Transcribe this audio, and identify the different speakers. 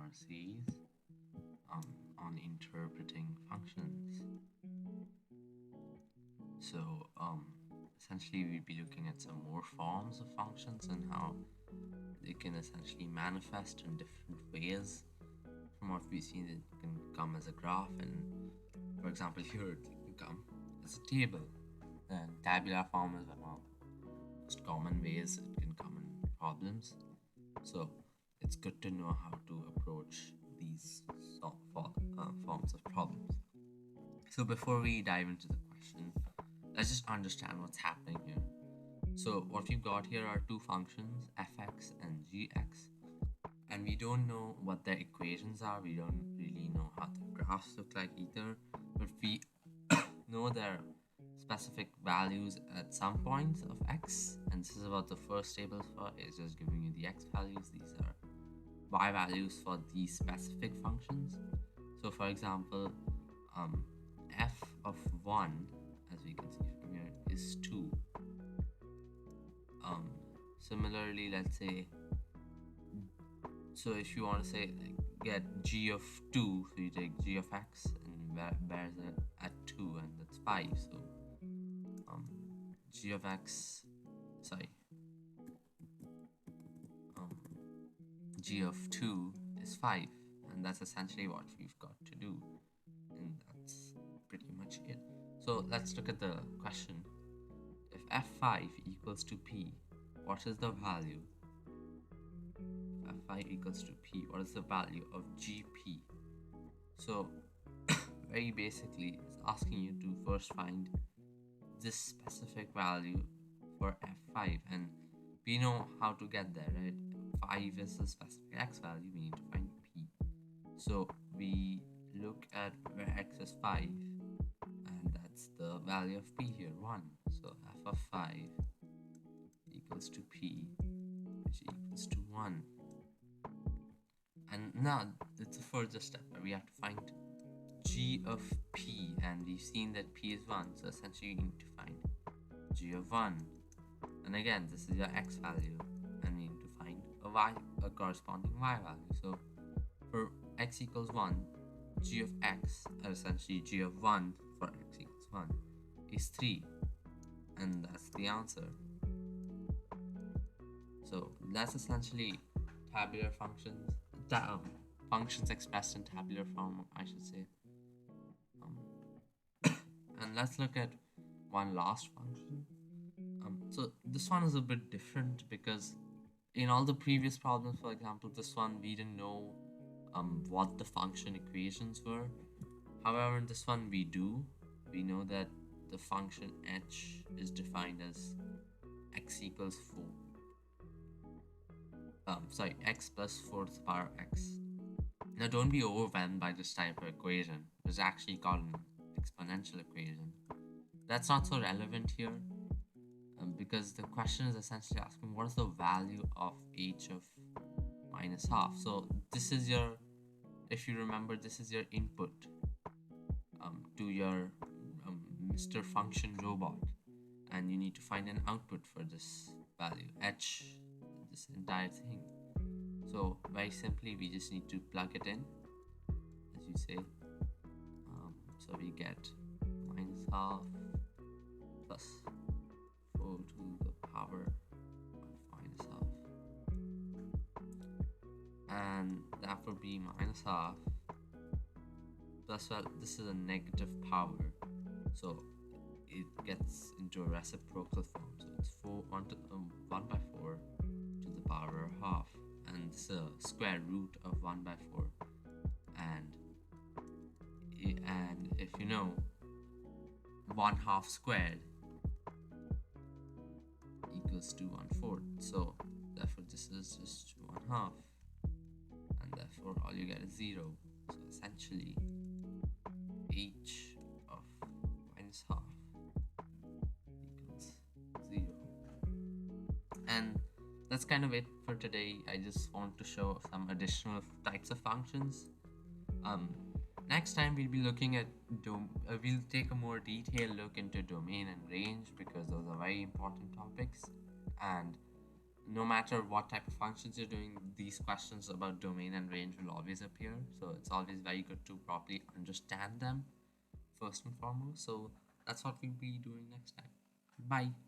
Speaker 1: our series on interpreting functions. So, essentially, we'll be looking at some more forms of functions and how they can essentially manifest in different ways. From what we've seen, it can come as a graph, and for example, here it can come as a table. And tabular form is one of the most common ways it can come in problems. So, it's good to know how to approach these forms of problems. So, before we dive into the question, let's just understand what's happening here. So, what we've got here are two functions, fx and gx, and we don't know what their equations are. We don't really know how the graphs look like either, but we know their specific values at some points of x, and this is about the first table for is just giving you the x values. These are y values for these specific functions. So for example, f of 1, as we can see from here, is 2. Similarly, let's say, so if you want to say like, get g of 2, so you take g of x and bears it at 2, and that's 5. So g of x, sorry, g of 2 is 5, and that's essentially what we've got to do, and that's pretty much it. So let's look at the question. If f5 equals to p, what is the value? If f5 equals to p, what is the value of gp? So very basically, it's asking you to first find this specific value for f5, and we know how to get there, right? 5 is the specific x value, we need to find p. So we look at where x is 5, and that's the value of p here, 1. So f of 5 equals to p, which equals to 1. And now it's a further step where we have to find g of p, and we've seen that p is 1, so essentially you need to find g of 1. And again, this is your x value, and we need to find a corresponding y value. So for x equals 1, g of x, or essentially g of 1 for x equals 1, is 3, and that's the answer. So that's essentially tabular functions, functions expressed in tabular form, I should say. And let's look at one last function. So this one is a bit different because in all the previous problems, for example, this one we didn't know what the function equations were. However, in this one we do. We know that the function h is defined as x equals 4. X plus 4 to the power x. Now don't be overwhelmed by this type of equation. It's actually called an exponential equation. That's not so relevant here, because the question is essentially asking what is the value of h of minus half. So this is your, if you remember, this is your input to your Mr. Function robot, and you need to find an output for this value h, this entire thing. So very simply, we just need to plug it in, as you say. So we get minus half plus 4 to the power of minus half, and that would be minus half plus, well, this is a negative power, so it gets into a reciprocal form. So it's 1 by 4 to the power of half, and this is a square root of 1 by 4, and if you know 1/2 squared equals to 1/4, so therefore this is just 1/2, and therefore all you get is 0. So essentially h of minus half equals 0. And that's kind of it for today. I just want to show some additional types of functions. Next time we'll be looking at we'll take a more detailed look into domain and range, because those are very important topics. And no matter what type of functions you're doing, these questions about domain and range will always appear. So it's always very good to properly understand them first and foremost. So that's what we'll be doing next time. Bye.